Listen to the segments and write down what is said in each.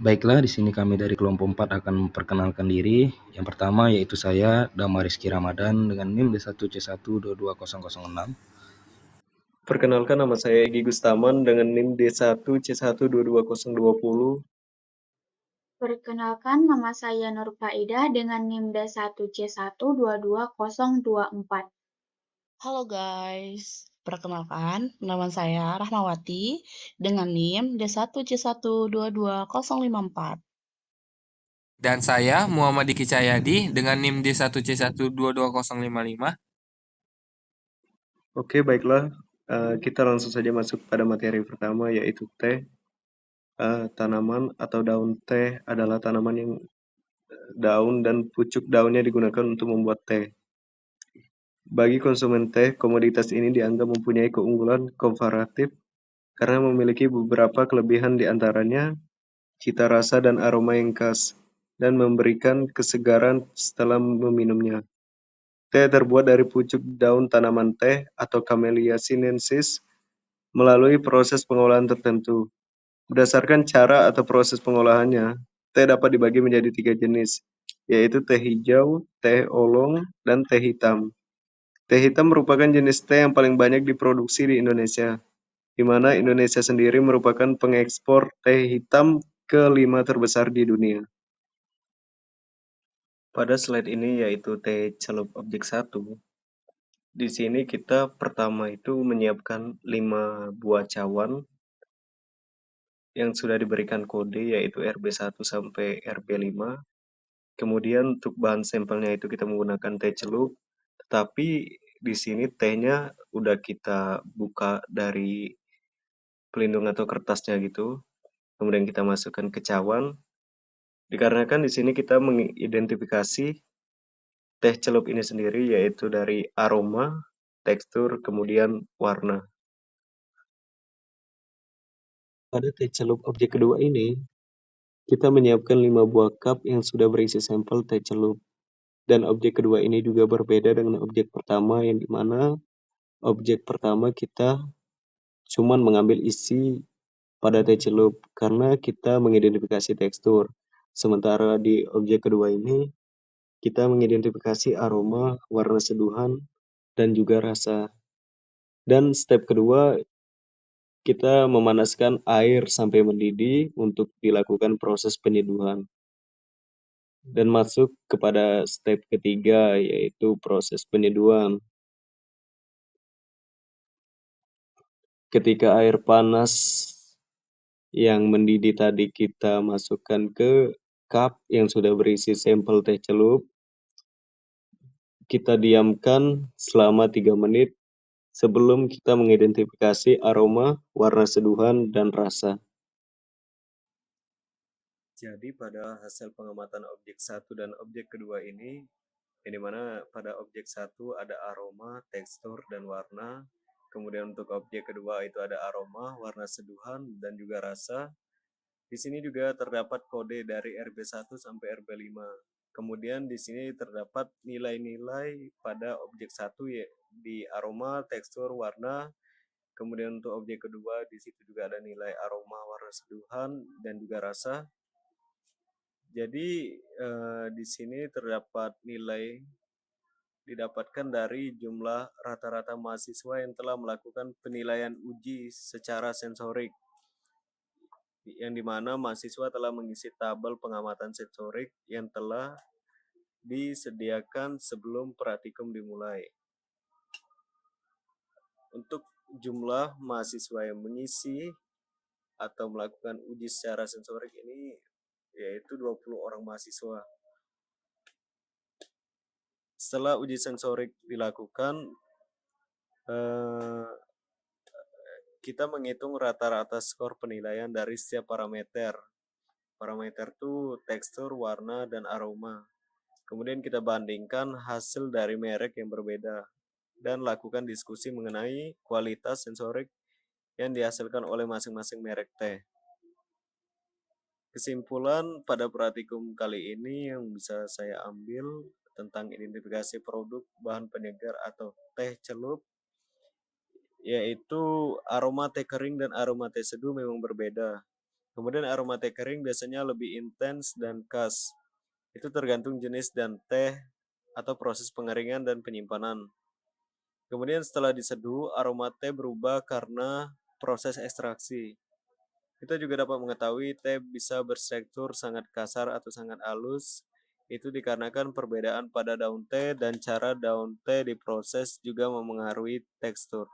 Baiklah, di sini kami dari kelompok 4 akan memperkenalkan diri. Yang pertama yaitu saya, Damar Rizky Ramadan dengan NIM D1C122006. Perkenalkan, nama saya Egy Gustaman dengan NIM D1C122020. Perkenalkan, nama saya Nur Faidah dengan NIM D1C122024. Halo guys, perkenalkan nama saya Rahmawati dengan NIM D1C122054. Dan saya Muhammad Diki Cahyadi dengan NIM D1C122055. Oke, baiklah. Kita langsung saja masuk pada materi pertama, yaitu teh. Tanaman atau daun teh adalah tanaman yang daun dan pucuk daunnya digunakan untuk membuat teh. Bagi konsumen teh, komoditas ini dianggap mempunyai keunggulan komparatif karena memiliki beberapa kelebihan, di antaranya cita rasa dan aroma yang khas, dan memberikan kesegaran setelah meminumnya. Teh terbuat dari pucuk daun tanaman teh atau Camellia sinensis melalui proses pengolahan tertentu. Berdasarkan cara atau proses pengolahannya, teh dapat dibagi menjadi 3 jenis, yaitu teh hijau, teh oolong, dan teh hitam. Teh hitam merupakan jenis teh yang paling banyak diproduksi di Indonesia, di mana Indonesia sendiri merupakan pengekspor teh hitam kelima terbesar di dunia. Pada slide ini yaitu teh celup objek 1. Di sini kita pertama itu menyiapkan 5 buah cawan yang sudah diberikan kode yaitu RB1 sampai RB5. Kemudian untuk bahan sampelnya itu kita menggunakan teh celup, tetapi di sini tehnya udah kita buka dari pelindung atau kertasnya gitu. Kemudian kita masukkan ke cawan. Dikarenakan di sini kita mengidentifikasi teh celup ini sendiri yaitu dari aroma, tekstur, kemudian warna. Pada teh celup objek kedua ini, kita menyiapkan 5 buah cup yang sudah berisi sampel teh celup. Dan objek kedua ini juga berbeda dengan objek pertama, yang dimana objek pertama kita cuman mengambil isi pada teh celup karena kita mengidentifikasi tekstur. Sementara di objek kedua ini, kita mengidentifikasi aroma, warna seduhan, dan juga rasa. Dan step kedua, kita memanaskan air sampai mendidih untuk dilakukan proses penyeduhan. Dan masuk kepada step ketiga, yaitu proses penyeduhan. Ketika air panas yang mendidih tadi kita masukkan ke cup yang sudah berisi sampel teh celup, kita diamkan selama 3 menit sebelum kita mengidentifikasi aroma, warna seduhan, dan rasa. Jadi pada hasil pengamatan objek 1 dan objek kedua ini, yang dimana pada objek 1 ada aroma, tekstur, dan warna. Kemudian untuk objek kedua itu ada aroma, warna seduhan, dan juga rasa. Di sini juga terdapat kode dari RB1 sampai RB5. Kemudian di sini terdapat nilai-nilai pada objek 1 ya, di aroma, tekstur, warna. Kemudian untuk objek kedua di situ juga ada nilai aroma, warna seduhan, dan juga rasa. Jadi di sini terdapat nilai didapatkan dari jumlah rata-rata mahasiswa yang telah melakukan penilaian uji secara sensorik, yang dimana mahasiswa telah mengisi tabel pengamatan sensorik yang telah disediakan sebelum praktikum dimulai. Untuk jumlah mahasiswa yang mengisi atau melakukan uji secara sensorik ini yaitu 20 orang mahasiswa. Setelah uji sensorik dilakukan, kita menghitung rata-rata skor penilaian dari setiap parameter. Parameter itu tekstur, warna, dan aroma. Kemudian kita bandingkan hasil dari merek yang berbeda dan lakukan diskusi mengenai kualitas sensorik yang dihasilkan oleh masing-masing merek teh. Kesimpulan pada praktikum kali ini yang bisa saya ambil tentang identifikasi produk bahan penyegar atau teh celup, yaitu aroma teh kering dan aroma teh seduh memang berbeda. Kemudian aroma teh kering biasanya lebih intens dan khas. Itu tergantung jenis dan teh atau proses pengeringan dan penyimpanan. Kemudian setelah diseduh, aroma teh berubah karena proses ekstraksi. Kita juga dapat mengetahui teh bisa bertekstur sangat kasar atau sangat halus. Itu dikarenakan perbedaan pada daun teh dan cara daun teh diproses juga memengaruhi tekstur.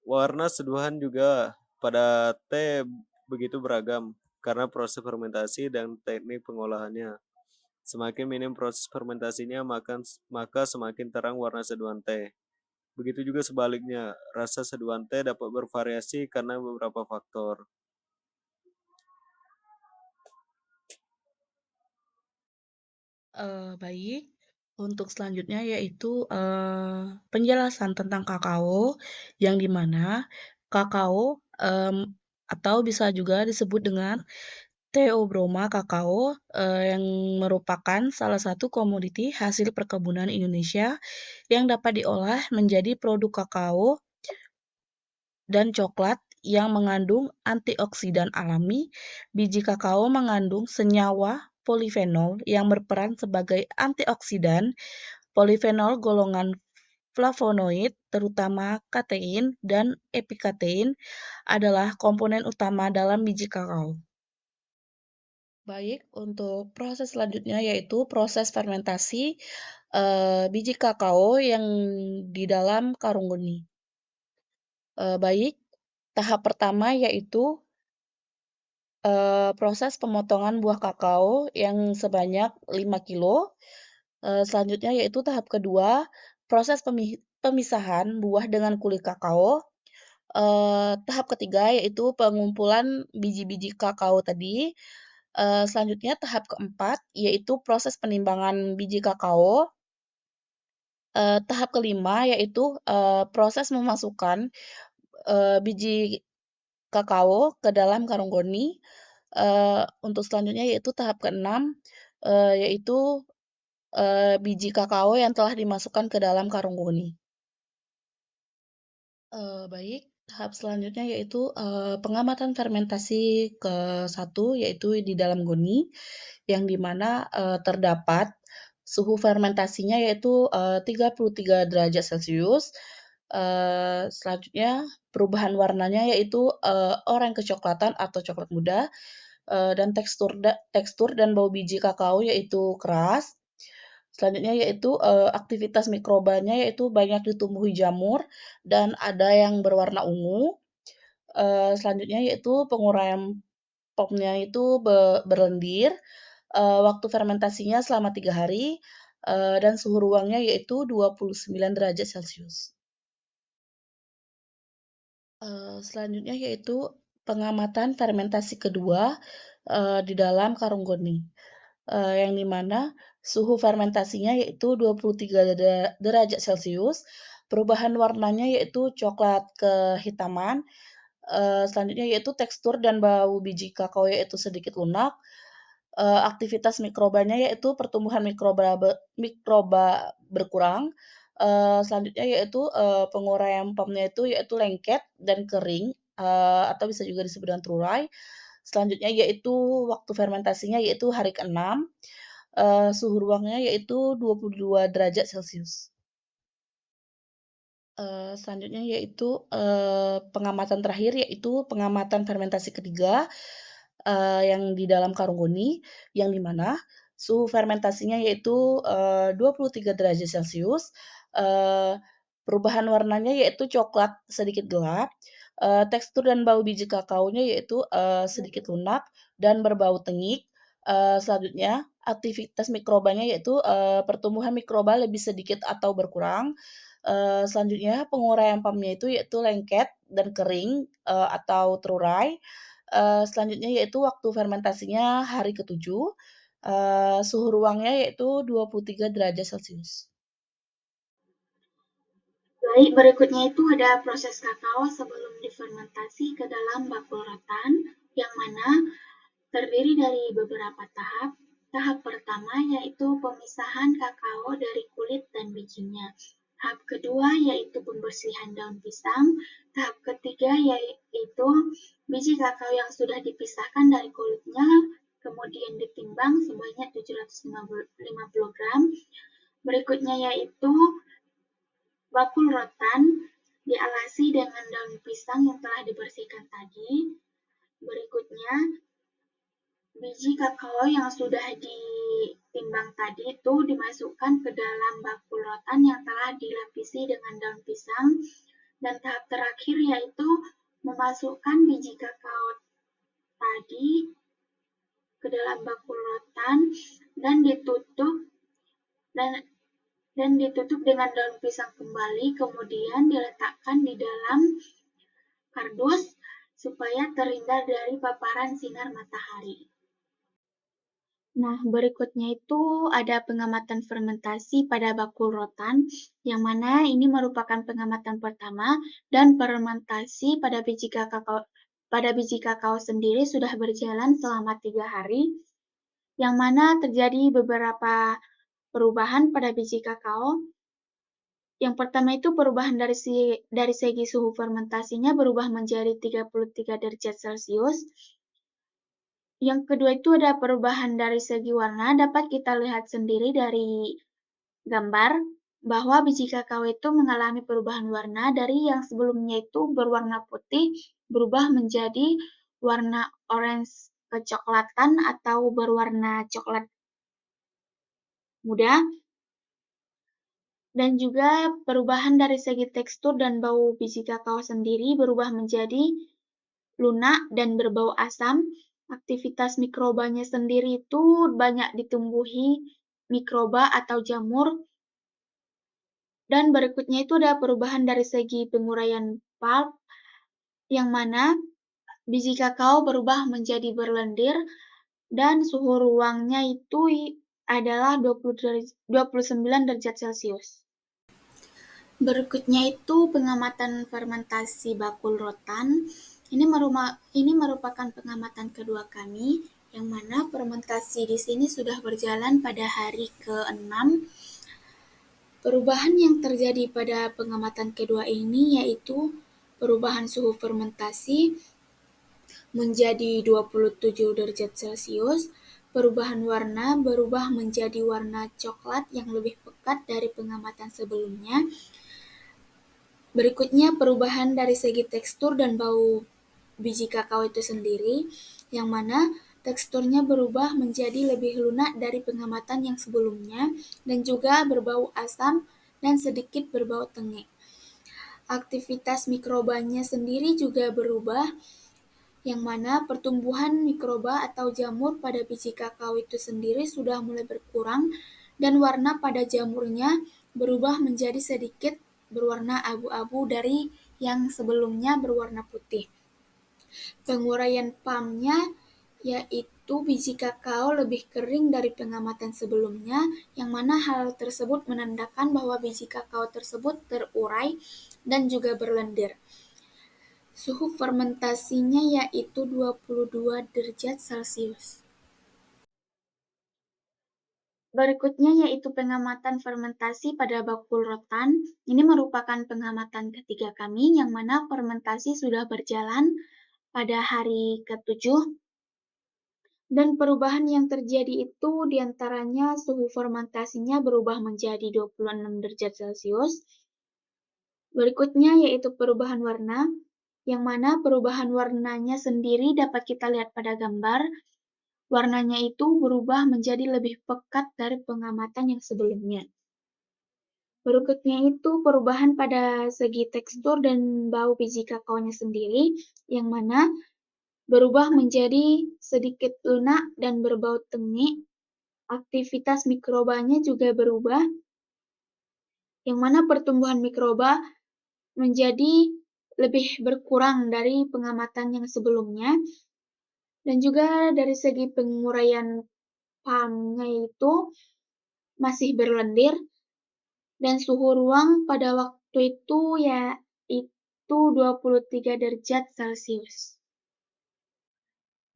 Warna seduhan juga pada teh begitu beragam karena proses fermentasi dan teknik pengolahannya. Semakin minim proses fermentasinya, maka semakin terang warna seduhan teh. Begitu juga sebaliknya, rasa seduhan teh dapat bervariasi karena beberapa faktor. Baik, untuk selanjutnya yaitu penjelasan tentang kakao, yang dimana kakao atau bisa juga disebut dengan Theobroma kakao yang merupakan salah satu komoditi hasil perkebunan Indonesia yang dapat diolah menjadi produk kakao dan coklat yang mengandung antioksidan alami. Biji kakao mengandung senyawa polifenol yang berperan sebagai antioksidan. Polifenol golongan flavonoid, terutama katein dan epikatein, adalah komponen utama dalam biji kakao. Baik, untuk proses selanjutnya yaitu proses fermentasi biji kakao yang di dalam karung geni. Baik, tahap pertama yaitu proses pemotongan buah kakao yang sebanyak 5 kilo. Selanjutnya yaitu tahap kedua, proses pemisahan buah dengan kulit kakao. Tahap ketiga yaitu pengumpulan biji-biji kakao tadi. Selanjutnya tahap keempat yaitu proses penimbangan biji kakao. Tahap kelima yaitu proses memasukkan biji kakao ke dalam karung goni. Untuk selanjutnya yaitu tahap keenam yaitu biji kakao yang telah dimasukkan ke dalam karung goni. Baik, tahap selanjutnya yaitu pengamatan fermentasi ke-1 yaitu di dalam goni, yang dimana terdapat suhu fermentasinya yaitu 33 derajat Celcius. Selanjutnya perubahan warnanya yaitu oranye kecoklatan atau coklat muda, dan tekstur dan bau biji kakao yaitu keras. Selanjutnya yaitu aktivitas mikrobanya yaitu banyak ditumbuhi jamur dan ada yang berwarna ungu. Selanjutnya yaitu penguraian popnya itu berlendir. Waktu fermentasinya selama 3 hari dan suhu ruangnya yaitu 29 derajat Celcius. Selanjutnya yaitu pengamatan fermentasi kedua di dalam karung goni, yang dimana suhu fermentasinya yaitu 23 derajat Celcius, perubahan warnanya yaitu coklat kehitaman. Selanjutnya yaitu tekstur dan bau biji kakao yaitu sedikit lunak. Aktivitas mikrobanya yaitu pertumbuhan mikroba berkurang. Selanjutnya yaitu penguraian popnya yaitu lengket dan kering, atau bisa juga disebut dengan terurai. Selanjutnya yaitu waktu fermentasinya yaitu hari ke-6, suhu ruangnya yaitu 22 derajat Celcius. Selanjutnya yaitu pengamatan terakhir yaitu pengamatan fermentasi ketiga yang di dalam karung goni, yang dimana suhu fermentasinya yaitu 23 derajat Celcius. Perubahan warnanya yaitu coklat sedikit gelap. Tekstur dan bau biji kakaonya yaitu sedikit lunak dan berbau tengik. Selanjutnya aktivitas mikrobanya yaitu pertumbuhan mikroba lebih sedikit atau berkurang. Selanjutnya penguraian pumpnya yaitu lengket dan kering atau terurai. Selanjutnya yaitu waktu fermentasinya hari ke-7. Suhu ruangnya yaitu 23 derajat Celcius. Baik, berikutnya itu ada proses kakao sebelum difermentasi ke dalam bakul rotan, yang mana terdiri dari beberapa tahap. Tahap pertama yaitu pemisahan kakao dari kulit dan bijinya. Tahap kedua yaitu pembersihan daun pisang. Tahap ketiga yaitu biji kakao yang sudah dipisahkan dari kulitnya, kemudian ditimbang sebanyak 750 gram. Berikutnya yaitu bakul rotan, dialasi dengan daun pisang yang telah dibersihkan tadi. Berikutnya, biji kakao yang sudah ditimbang tadi itu dimasukkan ke dalam bakul rotan yang telah dilapisi dengan daun pisang. Dan tahap terakhir yaitu memasukkan biji kakao tadi ke dalam bakul rotan dan ditutup dengan daun pisang kembali, kemudian diletakkan di dalam kardus supaya terhindar dari paparan sinar matahari. Nah, berikutnya itu ada pengamatan fermentasi pada bakul rotan, yang mana ini merupakan pengamatan pertama, dan fermentasi pada biji kakao sendiri sudah berjalan selama 3 hari, yang mana terjadi beberapa perubahan pada biji kakao. Yang pertama itu perubahan dari segi suhu fermentasinya berubah menjadi 33 derajat Celcius. Yang kedua itu ada perubahan dari segi warna, dapat kita lihat sendiri dari gambar bahwa biji kakao itu mengalami perubahan warna dari yang sebelumnya itu berwarna putih berubah menjadi warna orange kecoklatan atau berwarna coklat muda. Dan juga perubahan dari segi tekstur dan bau biji kakao sendiri berubah menjadi lunak dan berbau asam. Aktivitas mikrobanya sendiri itu banyak ditumbuhi mikroba atau jamur. Dan berikutnya itu ada perubahan dari segi penguraian pulp, yang mana biji kakao berubah menjadi berlendir dan suhu ruangnya itu adalah 29 derajat Celcius. Berikutnya itu pengamatan fermentasi bakul rotan. Ini merupakan pengamatan kedua kami, yang mana fermentasi di sini sudah berjalan pada hari ke-6. Perubahan yang terjadi pada pengamatan kedua ini yaitu perubahan suhu fermentasi menjadi 27 derajat Celcius. Perubahan warna berubah menjadi warna coklat yang lebih pekat dari pengamatan sebelumnya. Berikutnya perubahan dari segi tekstur dan bau biji kakao itu sendiri, yang mana teksturnya berubah menjadi lebih lunak dari pengamatan yang sebelumnya dan juga berbau asam dan sedikit berbau tengek. Aktivitas mikrobanya sendiri juga berubah, yang mana pertumbuhan mikroba atau jamur pada biji kakao itu sendiri sudah mulai berkurang dan warna pada jamurnya berubah menjadi sedikit berwarna abu-abu dari yang sebelumnya berwarna putih. Penguraian pulpnya yaitu biji kakao lebih kering dari pengamatan sebelumnya, yang mana hal tersebut menandakan bahwa biji kakao tersebut terurai dan juga berlendir. Suhu fermentasinya yaitu 22 derajat Celcius. Berikutnya yaitu pengamatan fermentasi pada bakul rotan. Ini merupakan pengamatan ketiga kami, yang mana fermentasi sudah berjalan pada hari ke-7. Dan perubahan yang terjadi itu diantaranya suhu fermentasinya berubah menjadi 26 derajat Celcius. Berikutnya yaitu perubahan warna, yang mana perubahan warnanya sendiri dapat kita lihat pada gambar. Warnanya itu berubah menjadi lebih pekat dari pengamatan yang sebelumnya. Berikutnya itu perubahan pada segi tekstur dan bau biji kakaonya sendiri, yang mana berubah menjadi sedikit lunak dan berbau tengik. Aktivitas mikrobanya juga berubah, yang mana pertumbuhan mikroba menjadi lebih berkurang dari pengamatan yang sebelumnya. Dan juga dari segi penguraian pulpnya itu masih berlendir, dan suhu ruang pada waktu itu yaitu 23 derajat Celcius.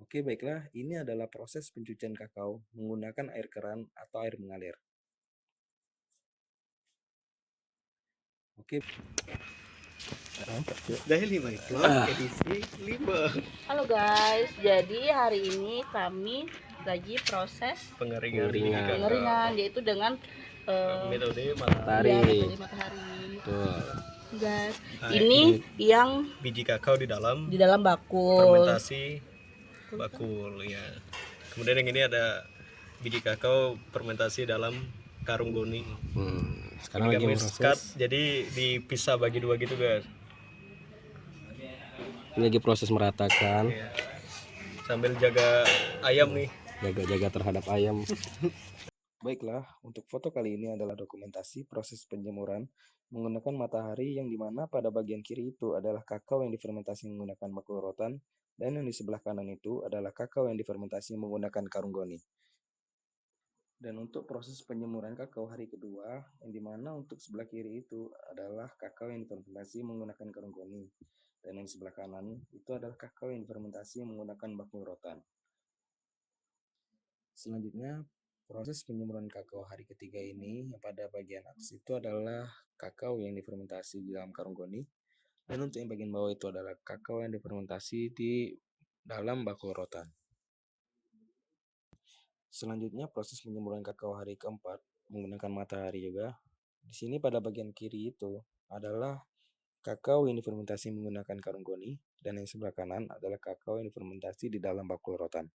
Oke, baiklah. Ini adalah proses pencucian kakao menggunakan air keran atau air mengalir. Oke. Daily My Vlog edisi 5. Halo guys, jadi hari ini kami lagi proses Pengeringan biji kakao. pengeringan, yaitu dengan Metode Matahari. metode matahari. Betul. Guys, ini yang biji kakao di dalam bakul. fermentasi bakul ya. Kemudian yang ini ada biji kakao fermentasi dalam karung goni. Sekarang Ini lagi kami proses. cut, jadi dipisah bagi dua gitu guys. Ini lagi proses meratakan. Ya. Sambil jaga ayam nih. Jaga-jaga terhadap ayam. Baiklah, untuk foto kali ini adalah dokumentasi proses penjemuran menggunakan matahari, yang dimana pada bagian kiri itu adalah kakao yang difermentasi menggunakan bakul rotan, dan yang di sebelah kanan itu adalah kakao yang difermentasi menggunakan karung goni. Dan untuk proses penjemuran kakao hari kedua, yang dimana untuk sebelah kiri itu adalah kakao yang difermentasi menggunakan karung goni, dan yang di sebelah kanan itu adalah kakao yang difermentasi menggunakan bakul rotan. Selanjutnya, proses penjemuran kakao hari ketiga ini yang pada bagian atas itu adalah kakao yang difermentasi di dalam karung goni, dan untuk yang bagian bawah itu adalah kakao yang difermentasi di dalam bakul rotan. Selanjutnya, proses penjemuran kakao hari keempat menggunakan matahari juga. Di sini pada bagian kiri itu adalah kakao yang difermentasi menggunakan karung goni, dan yang sebelah kanan adalah kakao yang difermentasi di dalam bakul rotan.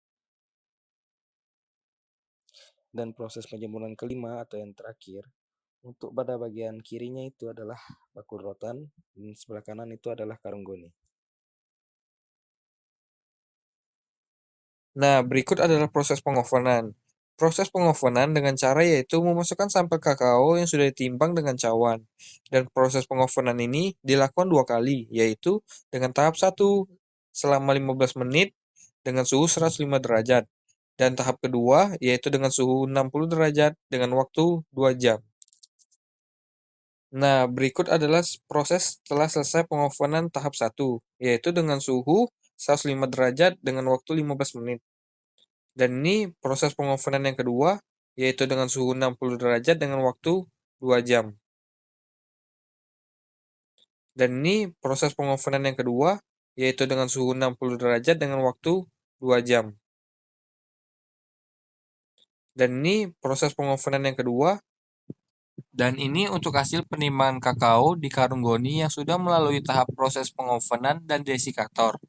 Dan proses penjemuran kelima atau yang terakhir, untuk pada bagian kirinya itu adalah bakul rotan, dan sebelah kanan itu adalah karung goni. Nah, berikut adalah proses pengovenan. Proses pengovenan dengan cara yaitu memasukkan sampel kakao yang sudah ditimbang dengan cawan. Dan proses pengovenan ini dilakukan 2 kali, yaitu dengan tahap 1 selama 15 menit dengan suhu 105 derajat. Dan tahap kedua yaitu dengan suhu 60 derajat dengan waktu 2 jam. Nah, berikut adalah proses setelah selesai pengovenan tahap 1, yaitu dengan suhu 105 derajat dengan waktu 15 menit. Dan ini proses pengovenan yang kedua, yaitu dengan suhu 60 derajat dengan waktu 2 jam. Dan ini proses pengovenan yang kedua, yaitu dengan suhu 60 derajat dengan waktu 2 jam. Dan ini proses pengovenan yang kedua. Dan ini untuk hasil penimbangan kakao di karung goni yang sudah melalui tahap proses pengovenan dan desikator.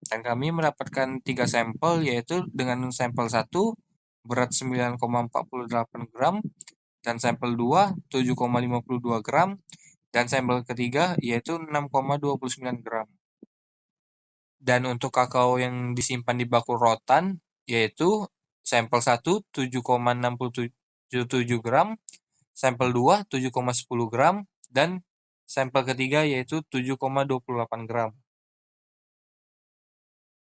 Dan kami mendapatkan 3 sampel, yaitu dengan sampel 1 berat 9,48 gram, dan sampel 2 7,52 gram, dan sampel ketiga yaitu 6,29 gram. Dan untuk kakao yang disimpan di bakul rotan yaitu sampel 1 7,67 gram, sampel 2 7,10 gram, dan sampel ketiga yaitu 7,28 gram.